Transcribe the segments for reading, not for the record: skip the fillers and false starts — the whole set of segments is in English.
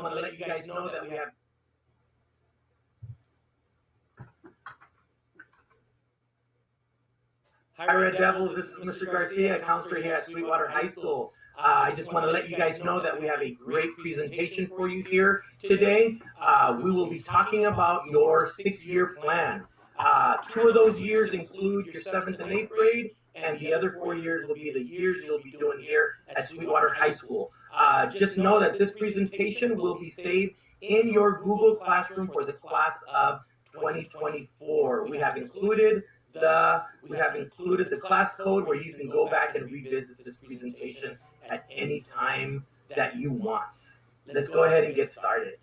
want to let you guys know that we have Hi, Red Devils. This is Mr. Garcia, counselor here at Sweetwater High School. I just want to let you guys know that we have a great presentation for you here today. We will be talking about your 6-year plan. 2 of those years include your 7th and 8th grade, and the other 4 years will be the years you'll be doing here at Sweetwater High School. Just know that this presentation will be saved in your Google Classroom for the class of 2024. We have included the class code where you can go back and revisit this presentation at any time that you want. Let's go ahead and get started.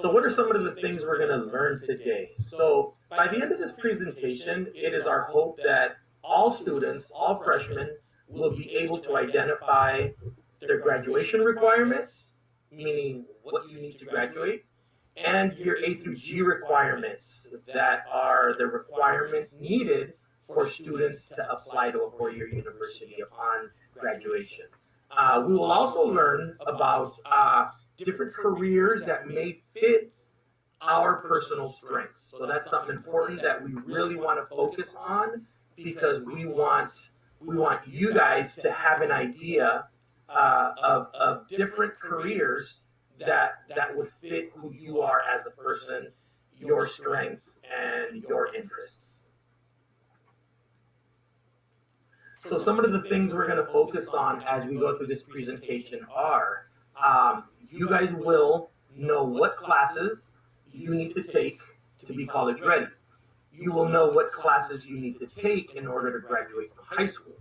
So what are some of the things we're going to learn today? So by the end of this presentation, it is our hope that all students, all freshmen, will be able to identify their graduation requirements, meaning what you need to graduate, and your A through G requirements that are the requirements needed for students to apply to a 4-year university upon graduation. We will also learn about different careers that may fit our personal strengths. So that's something important that we really want to focus on, because we want you guys to have an idea of different careers that would fit who you are as a person, your strengths, and your interests. So some of the things we're going to focus on as we go through this presentation are, you guys will know what classes you need to take to be college ready. You will know what classes you need to take in order to graduate from high school.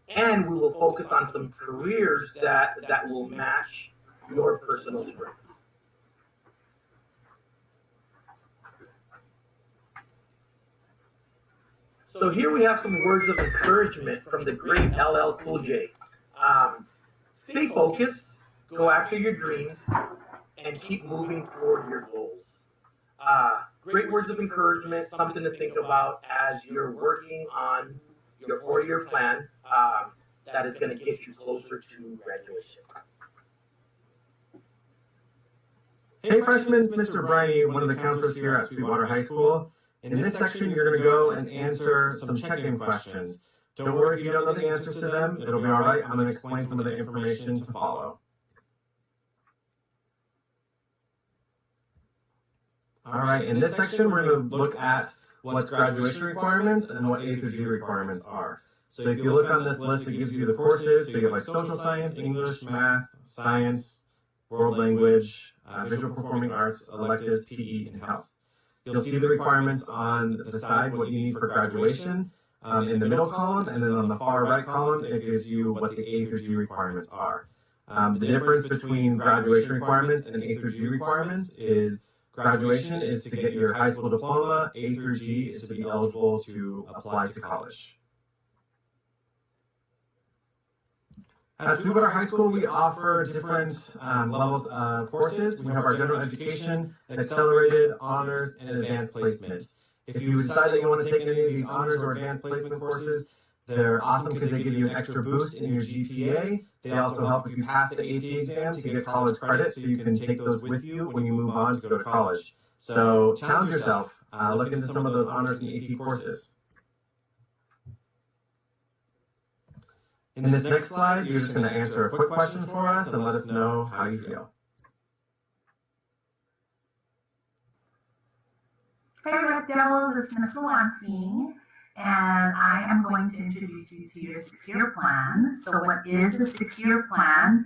And we will focus on some careers that will match your personal strengths. So here we have some words of encouragement from the great LL Cool J. Stay focused, go after your dreams, and keep moving toward your goals. Great words of encouragement, something to think about as you're working on your 4-year plan that is going to get you closer to graduation. Hey freshmen, it's Mr. Brian, one of the counselors here at Sweetwater High School. In this section, you're going to go and answer some check-in questions. Don't worry if you don't know the answers to them, it'll be all right. I'm going to explain some of the information to follow. All right, in this section, we're going to look at what's graduation requirements and what A through G requirements are. So if you look on this list, it gives you the courses. So you have like social science, English, math, science, world language, visual performing arts, electives, PE, and health. You'll see the requirements on the side, what you need for graduation, in the middle column, and then on the far right column, it gives you what the A through G requirements are. The difference between graduation requirements and A through G requirements is graduation is to get your high school diploma, A through G is to be eligible to apply to college. At Sweetwater High School, we offer different levels of courses. We have our general education, accelerated, honors, and advanced placement. If you decide that you want to take any of these honors or advanced placement courses, they're awesome because they give you an extra boost in your GPA. They also help you pass the AP exam to get college credit, so you can take those with you when you move on to go to college. So challenge yourself. Look into some of those honors and AP courses. In this next slide, you're just going to answer a quick question for us and let us know how you feel. Hey Red Devils, it's Ms. Singh, and I am going to introduce you to your 6-year plan. So what is a 6-year plan?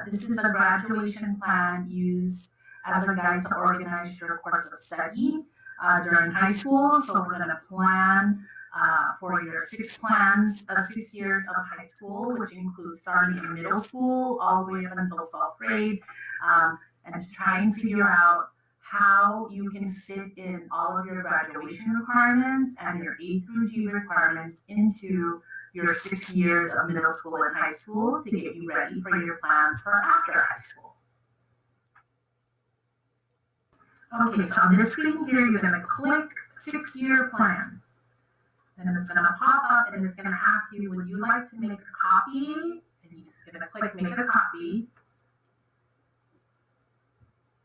This is a graduation plan used as a guide to organize your course of study during high school. So we're going to plan for your 6 years of high school, which includes starting in middle school all the way up until 12th grade, and to try and figure out how you can fit in all of your graduation requirements and your A through G requirements into your 6 years of middle school and high school to get you ready for your plans for after high school. Okay, so on this screen here, you're going to click 6-year plan. And it's going to pop up and it's going to ask you, would you like to make a copy? And and you're just going to click make a copy.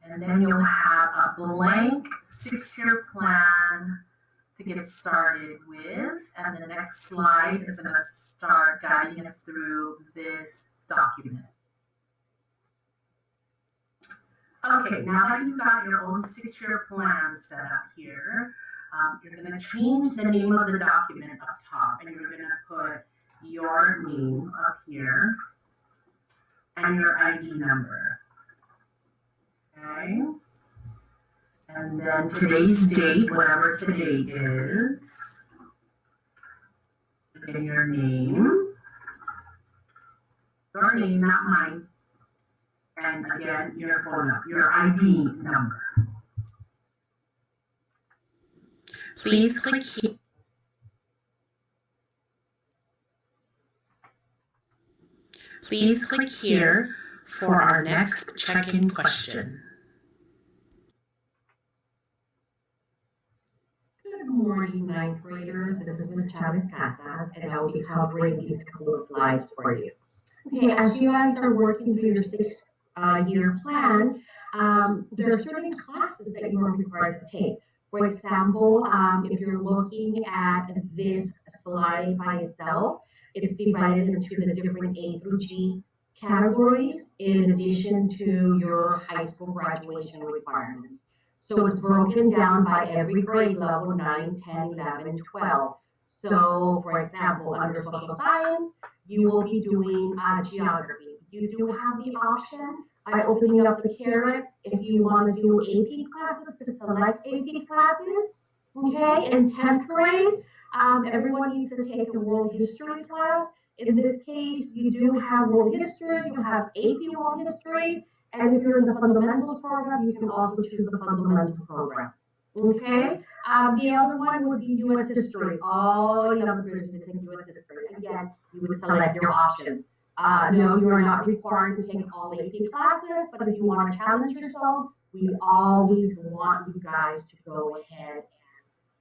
And then you'll have a blank 6-year plan to get started with. And the next slide is going to start guiding us through this document. Okay, now that you've got your own 6-year plan set up here, you're going to change the name of the document up top, and you're going to put your name up here and your ID number. Okay? And then today's date, whatever today is, and your name, not mine, and again, your phone number, your ID number. Please click here. Please click here for our next check-in question. Good morning, ninth graders. This is Ms. Chavez Casas, and I will be covering these couple of slides for you. Okay, as you guys are working through your 6-year plan, there are certain classes that you are required to take. For example, if you're looking at this slide by itself, it's divided into the different A through G categories in addition to your high school graduation requirements. So it's broken down by every grade level, 9, 10, 11, and 12. So, for example, under social science, you will be doing geography. You do have the option by opening up the carrot if you want to do AP classes, to select AP classes. Okay, in 10th grade, everyone needs to take a world history class. In this case, you do have world history, you have AP world history, and if you're in the fundamentals program, you can also choose the fundamental program. Okay, the other one would be U.S. history. All young graders would take U.S. history. Again, you would select your options. No, you are not required to take all AP classes, but if you want to challenge yourself, we always want you guys to go ahead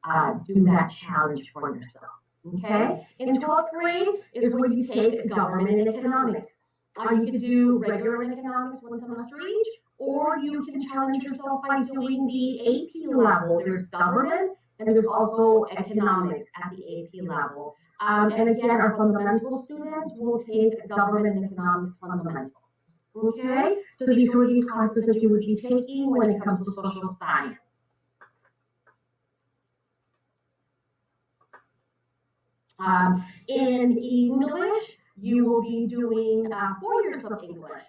and do that challenge for yourself. Okay, in 12th grade is where you take government economics. You can do regular economics one semester each, or you can challenge yourself by doing the AP level. There's government and there's also economics at the AP level. And again, our fundamental students will take government and economics fundamentals. Okay, so these are the classes that you would be taking when it comes to social science. In English, you will be doing 4 years of English.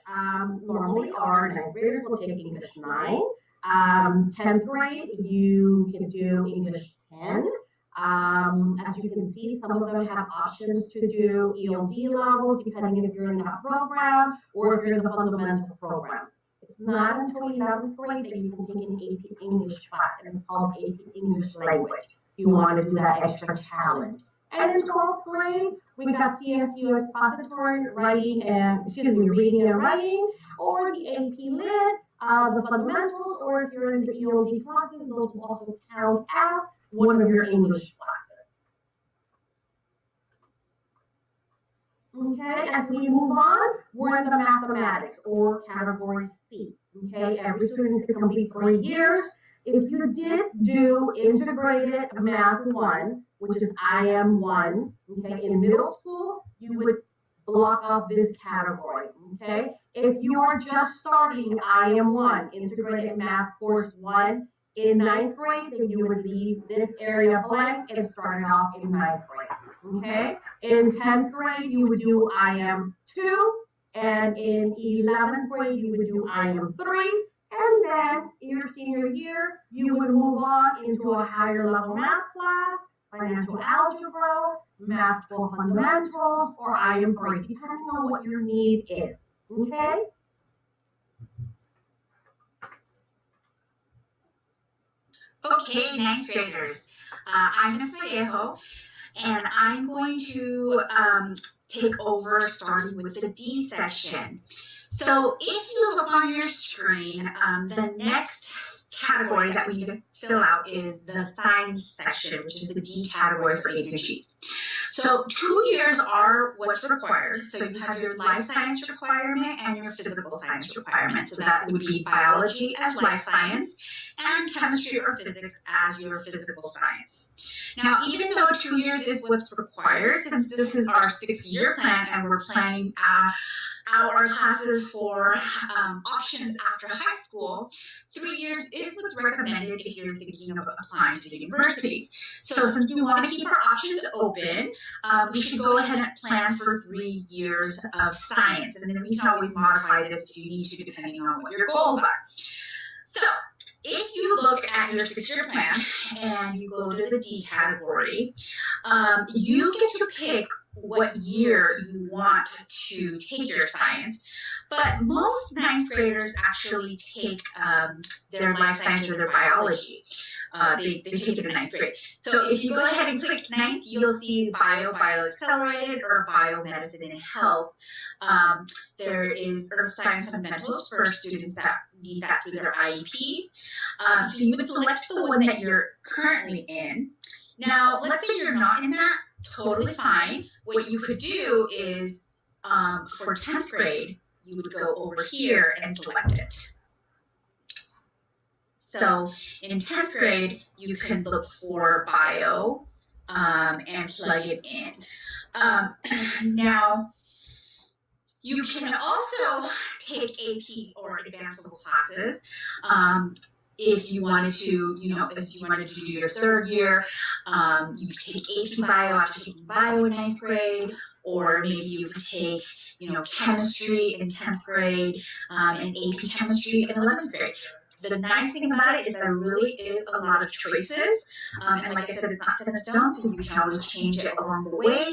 Normally, our 9th graders will take English 9. 10th grade, you can do English 10. As you can see, some of them have options to do ELD levels, depending if you're in that program or if you're in the fundamental program. It's not until 11th grade that you can take an AP English class, and it's called AP English Language. You want to do that extra challenge. And in 12th grade, we got CSU expository writing and, reading and writing, or the AP Lit, the fundamentals, or if you're in the ELD classes, those will also count as one of your English classes. Okay, as we move on, we're in the mathematics or category C. Okay, every student needs to complete 3 years. If you did do integrated math 1, which is IM 1, okay, in middle school, you would block off this category, okay? If you are just starting IM 1, integrated math course 1, in 9th grade, then you would leave this area blank and start it off in 9th grade, okay? In 10th grade, you would do IM 2, and in 11th grade, you would do IM 3, and then in your senior year, you would move on into a higher level math class, financial algebra, math 12 fundamentals, or IM 3, depending on what your need is, okay? Okay, ninth graders, I'm Ms. Vallejo, and I'm going to take over starting with the D section. So if you look on your screen, the next category that we need to fill out is the science section, which is the D category for A through G's. So 2 years are what's required. So you have your life science requirement and your physical science requirement. So that would be biology as life science and chemistry or physics as your physical science. Now, even though 2 years is what's required, since this is our 6-year plan and we're planning out our classes for options after high school, 3 years is what's recommended if you're thinking of applying to the universities. So since we want to keep our options open, we should go ahead and plan for 3 years of science. And then we can always modify this if you need to, depending on what your goals are. So if you look at your 6-year plan and you go to the D category, you get to pick what year you want to take your science, but most ninth graders actually take their life science or their biology. They take it in ninth grade. So if you go ahead and click ninth, you'll see bio accelerated, or biomedicine and health. There is earth science fundamentals for students that need that through their IEPs. So you would select the one that you're currently in. Now, let's say you're not in that, totally fine. What you could do is, for 10th grade, you would go over here and select it. So in 10th grade, you can look for bio and plug it in. Now, you can also take AP or advanced level classes. If you wanted to, if you wanted to do your 3rd year, you could take AP Bio after taking Bio in 9th grade, or maybe you could take, chemistry in 10th grade and AP Chemistry in 11th grade. The nice thing about it is there really is a lot of choices, and like I said, it's not set in stone, so you can always change it along the way,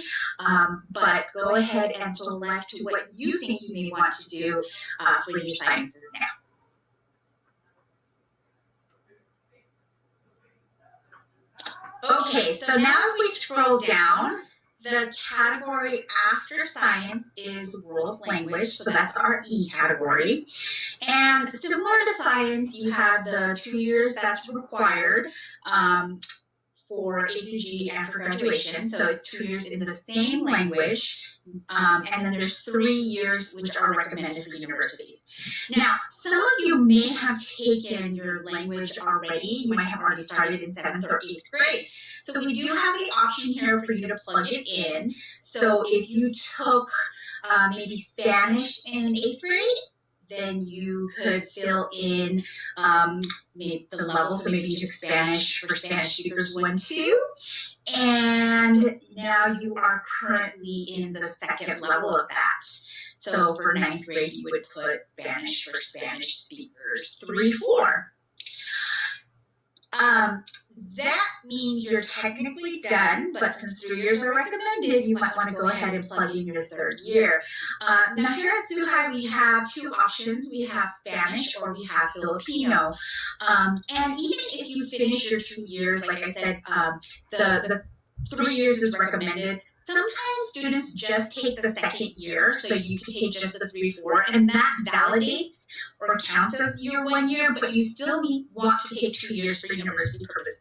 but go ahead and select what you think you may want to do for your sciences now. Okay, so now if we scroll down, the category after science is world language, so that's our E category. And similar to science, you have the 2 years that's required for APG and for graduation. So it's 2 years in the same language, and then there's 3 years which are recommended for universities. Now, some of you may have taken your language already. You might have already started in 7th or 8th grade. So we do have the option here for you to plug it in. So if you took maybe Spanish in 8th grade, then you could fill in maybe the level. So maybe you took Spanish for Spanish speakers 1, 2. And now you are currently in the 2nd level of that. So for 9th grade, you would put Spanish for Spanish speakers 3, 4. That means you're technically done, but since 3 years are recommended, you might want to go ahead and plug in your 3rd year. Now here at SUHi, we have 2 options. We have Spanish or we have Filipino. And even if you finish your 2 years, like I said, the 3 years is recommended. Sometimes students just take the 2nd year, so you could take just the 3, 4, and that validates or counts as your 1 year, but you still want to take 2 years for university purposes.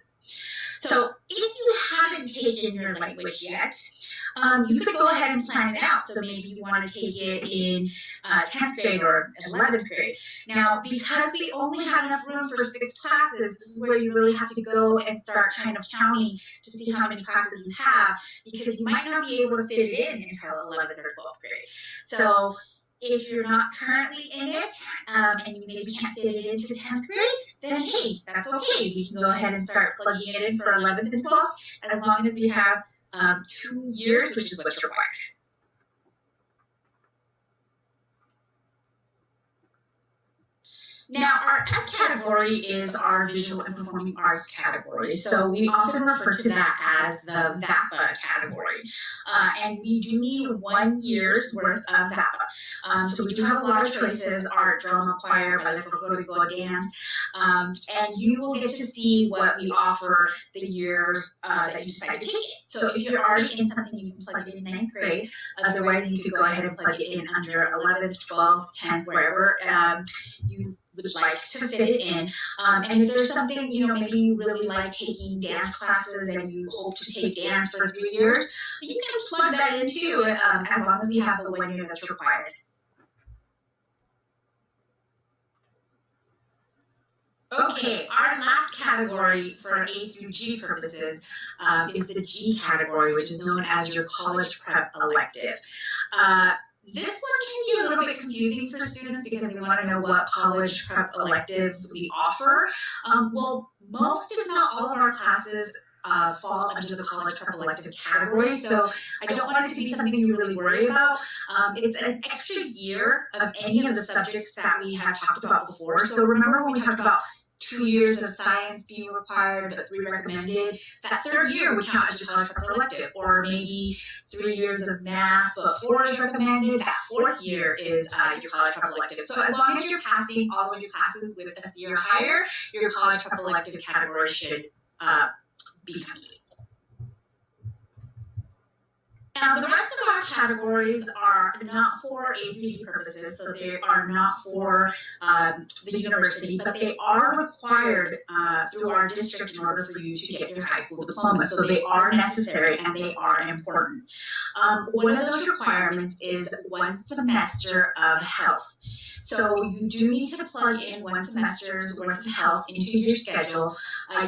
So if you haven't taken your language yet, you could go ahead and plan it out. So maybe you want to take it in 10th grade or 11th grade. Now, because we only have enough room for 6 classes, this is where you really have to go and start kind of counting to see how many classes you have, because you might not be able to fit it in until 11th or 12th grade. So if you're not currently in it and you maybe can't fit it into 10th grade, then hey, that's okay. We can go ahead and start plugging it in for 11th and 12th, as long as we have 2 years, which is what's required. Now, our F category is our visual and performing arts category. So we often refer to that as the VAPA category. And we do need 1 year's worth of VAPA. So we do have a lot of choices: art, drama, choir, ballet, folklore, dance. And you will get to see what we offer the years that you decide to take it. So if you're already in something, you can plug it in 9th grade. Otherwise, you could go ahead and plug it in under 11th, 12th, 10th, wherever you would like to fit it in. And if there's something, maybe you really like taking dance classes and you hope to take dance for 3 years, you can plug that in too, as long as we have the 1 year that's required. Okay, our last category for A through G purposes is the G category, which is known as your college prep elective. This one can be a little bit confusing for students because they want to know what college prep electives we offer. Well, most, if not all, of our classes fall under the college prep elective category, so I don't want it to be something you really worry about. It's an extra year of any of the subjects that we have talked about before. So remember when we talked about 2 years of science being required, but 3 recommended, that third year would count as your college prep elective, or maybe 3 years of math, but 4 is recommended, that fourth year is your college prep elective. So as long as you're passing all of your classes with a C or higher, your college prep elective category should be complete. Now, the rest of our categories are not for A through G purposes, so they are not for the university, but they are required through our district in order for you to get your high school diploma. So they are necessary and they are important. One of those requirements is 1 semester of health. So you do need to plug in 1 semester's worth of health into your schedule.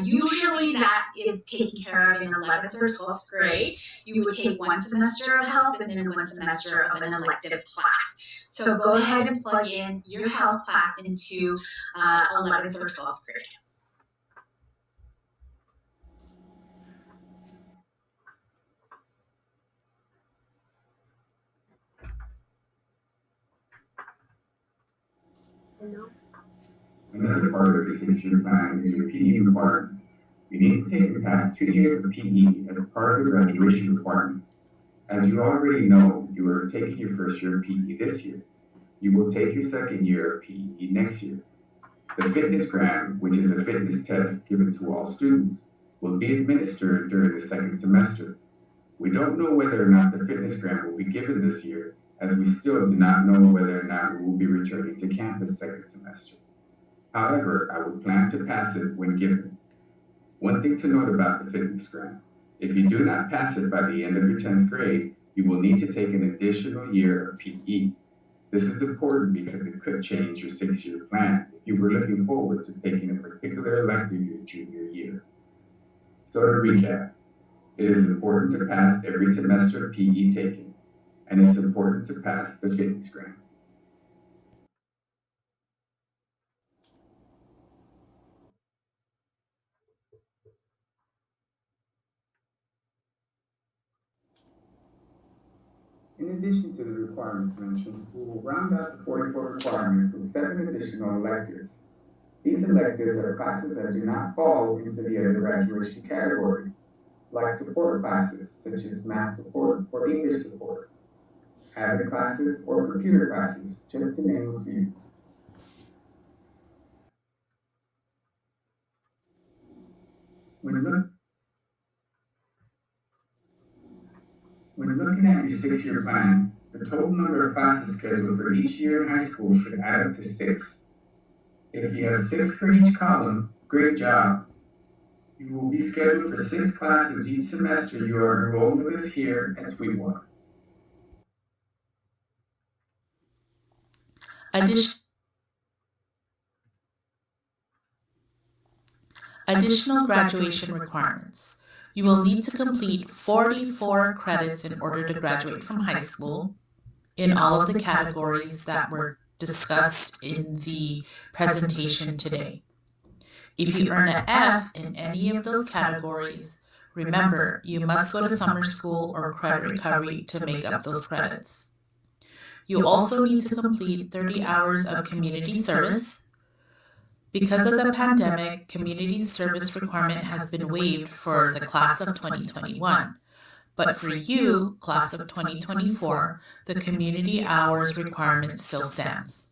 Usually that is taken care of in 11th or 12th grade. You would take 1 semester of health and then 1 semester of an elective class. So go ahead and plug in your health class into 11th or 12th grade. Another part of your 6-year plan is your PE requirement. You need to take the past 2 years of PE as part of the graduation requirements. As you already know, you are taking your first year of PE this year. You will take your second year of PE next year. The fitness grant, which is a fitness test given to all students, will be administered during the second semester. We don't know whether or not the fitness grant will be given this year, as we still do not know whether or not we will be returning to campus second semester. However, I would plan to pass it when given. One thing to note about the fitness grant: if you do not pass it by the end of your 10th grade, you will need to take an additional year of PE. This is important because it could change your 6-year plan if you were looking forward to taking a particular elective your junior year. So to recap, it is important to pass every semester of PE taken, and it's important to pass the fitness grant. In addition to the requirements mentioned, we will round out the 44 requirements with 7 additional electives. These electives are classes that do not fall into the other graduation categories, like support classes such as math support or English support, habit classes or computer classes, just to name a few. When looking at your 6-year plan, the total number of classes scheduled for each year in high school should add up to 6. If you have 6 for each column, great job. You will be scheduled for 6 classes each semester you are enrolled with us here at SUHi. Additional graduation requirements. You will need to complete 44 credits in order to graduate from high school in all of the categories that were discussed in the presentation today. If you earn an F in any of those categories, remember, you must go to summer school or credit recovery to make up those credits. You also need to complete 30 hours of community service. Because of the pandemic, community service requirement has been waived for the class of 2021. But for you, class of 2024, the community hours requirement still stands.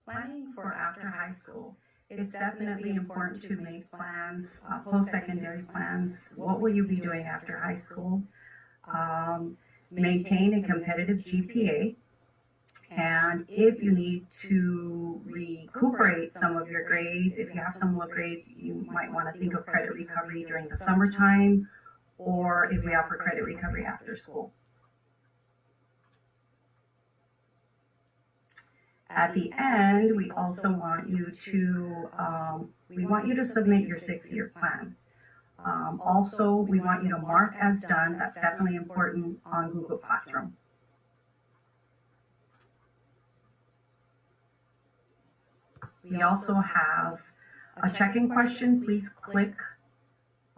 Planning for after high school. It's definitely important to make plans, post-secondary plans. What will you be doing after high school? Maintain a competitive GPA. And if you need to recuperate some of your grades, if you have some low grades, you might want to think of credit recovery during the summertime, or if we offer credit recovery after school. At the end, we also want you to submit your 6-year plan. Also, we want you to mark as done. That's definitely important on Google Classroom. We also have a check-in question. Please click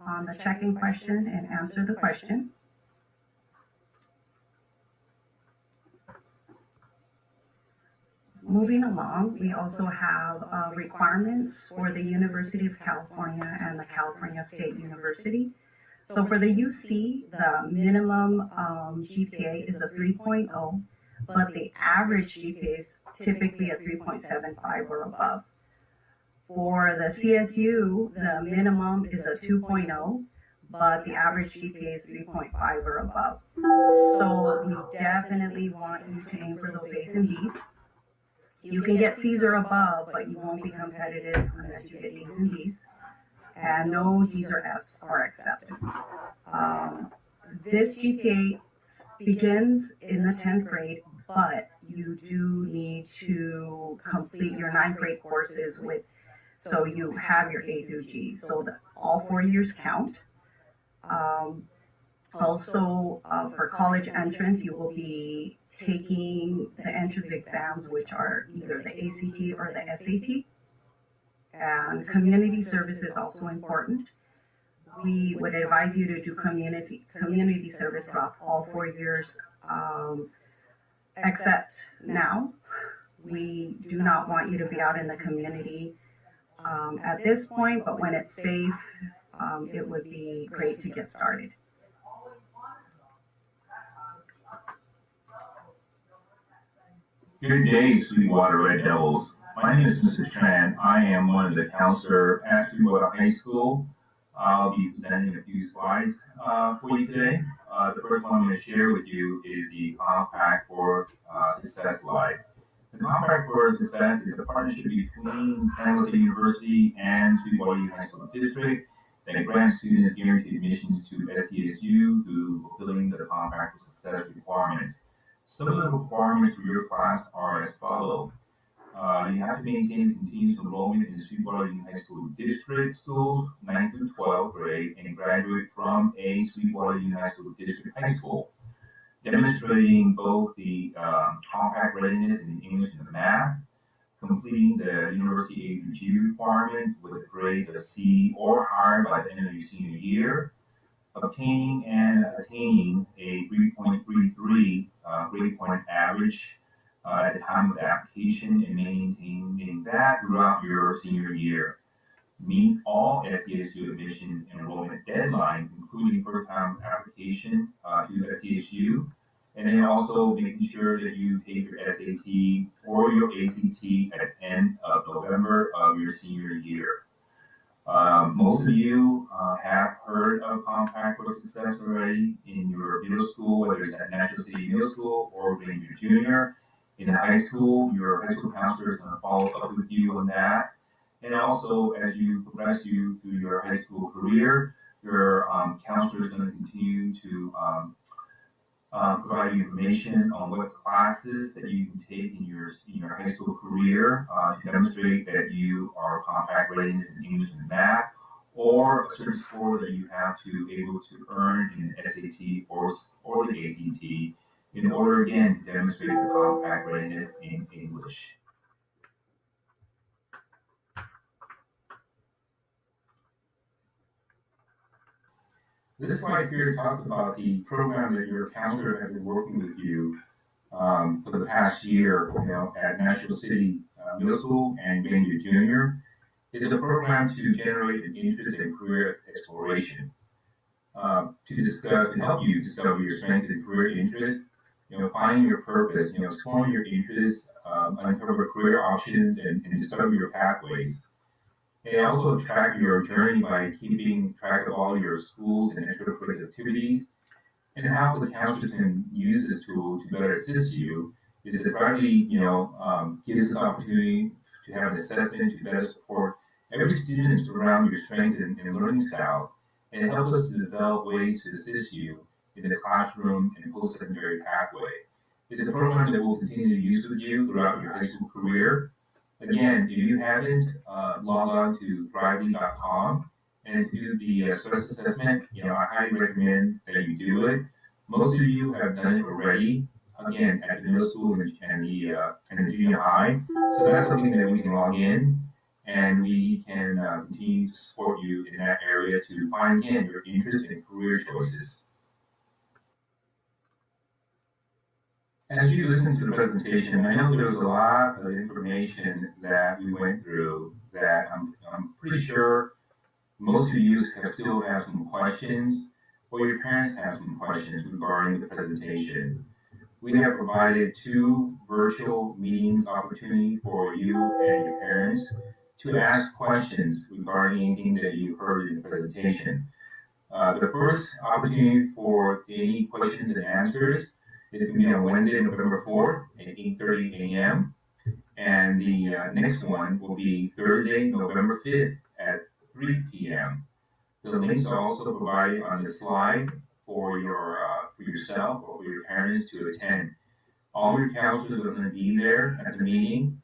on the check-in question and answer the question. Moving along, we also have requirements for the University of California and the California State University. So for the UC, the minimum GPA is a 3.0, but the average GPA is typically a 3.75 or above. For the CSU, the minimum is a 2.0, but the average GPA is 3.5 or above. So we definitely want you to aim for those A's and B's. You can get C's or above, but you won't be competitive unless you get A's and B's. And no D's or F's are accepted. This GPA begins in the 10th grade, but you do need to complete your 9th grade courses so you have your A through G. So that all 4 years count. Also, for college entrance, you will be taking the entrance exams, which are either the ACT or the SAT. And community service is also important. We would advise you to do community service throughout all 4 years, except now. We do not want you to be out in the community at this point, but when it's safe, it would be great to get started. Good day, Sweetwater Red Devils. My name is Mr. Tran. I am one of the counselors at Sweetwater High School. I'll be presenting a few slides for you today. The first one I'm going to share with you is the Compact for Success slide. The Compact for Success is a partnership between Kansas State University and Sweetwater High School District that grants students guaranteed admissions to SDSU through fulfilling the Compact for Success requirements. Some of the requirements for your class are as follows. You have to maintain continuous enrollment in Sweetwater High School District schools, 9th through 12th grade, and graduate from a Sweetwater High School District high school, demonstrating both the compact readiness in English and math, completing the University A through G requirements with a grade of C or higher by the end of your senior year, obtaining and attaining a 3.33 grade point average at the time of the application and maintaining that throughout your senior year. Meet all SDSU admissions and enrollment deadlines, including first-time application to SDSU, and then also making sure that you take your SAT or your ACT at the end of November of your senior year. Most of you have heard of Compact for Success already in your middle school, whether it's at National City Middle School or Ranger Junior. In high school, your high school counselor is going to follow up with you on that. And also, as you progress through your high school career, your counselor is going to continue to provide you information on what classes that you can take in your high school career to demonstrate that you are compact readiness in English and math, or a certain score that you have to be able to earn in an SAT or the ACT in order, again, to demonstrate the compact readiness in English. This slide here talks about the program that your counselor has been working with you for the past year, at National City Middle School and Ranger Junior. It's a program to generate an interest in career exploration, to help you discover your strengths and career interests, finding your purpose, exploring your interests, uncover career options, and discover your pathways. And also track your journey by keeping track of all your schools and extracurricular activities, and how the counselor can use this tool to better assist you is that Thrive gives us opportunity to have an assessment to better support every student around your strength and learning styles, and help us to develop ways to assist you in the classroom and post-secondary pathway. It's a program that we'll continue to use with you throughout your high school career. Again, if you haven't logged on to thrively.com and do the stress assessment, I highly recommend that you do it. Most of you have done it already, again, at the middle school and the junior high. So that's something that we can log in and we can continue to support you in that area to find, again, your interest and career choices. As you listen to the presentation, I know there was a lot of information that we went through that I'm pretty sure most of you still have some questions, or your parents have some questions regarding the presentation. We have provided 2 virtual meetings opportunity for you and your parents to ask questions regarding anything that you heard in the presentation. The first opportunity for any questions and answers is going to be on Wednesday, November 4th at 8:30 a.m. And the next one will be Thursday, November 5th at 3 p.m. The links are also provided on the slide for yourself or for your parents to attend. All your counselors are going to be there at the meeting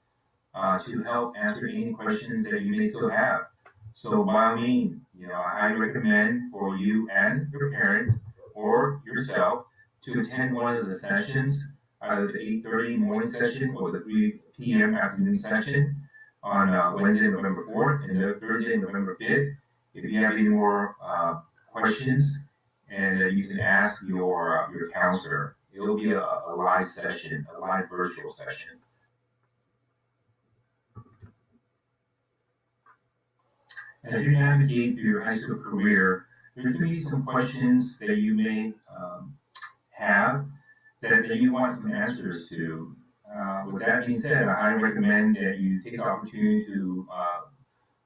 to help answer any questions that you may still have. So by all means, I highly recommend for you and your parents or yourself to attend one of the sessions, either the 8:30 morning session or the 3 p.m. afternoon session on Wednesday, November 4th, and Thursday, November 5th. If you have any more questions, and you can ask your counselor. It'll be a live session, a live virtual session. As you navigate through your high school career, there's going to be some questions that you may have that you want some answers to. With that being said, I highly recommend that you take the opportunity to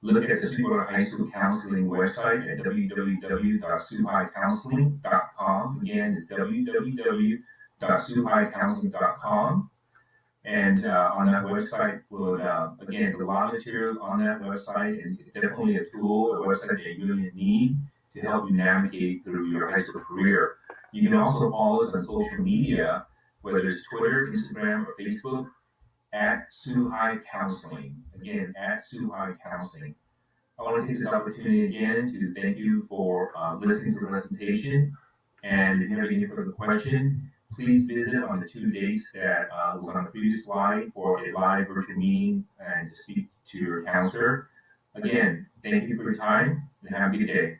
look at the SUHi High School Counseling website at www.suhicounseling.com. Again, it's www.suhicounseling.com. And on that website, again, there's a lot of materials on that website, and it's definitely a tool, a website that you really need to help you navigate through your high school career. You can also follow us on social media, whether it's Twitter, Instagram, or Facebook, at SUHi Counseling. Again, at SUHi Counseling. I want to take this opportunity again to thank you for listening to the presentation. And if you have any further question, please visit on the 2 dates that was on the previous slide for a live virtual meeting and to speak to your counselor. Again, thank you for your time and have a good day.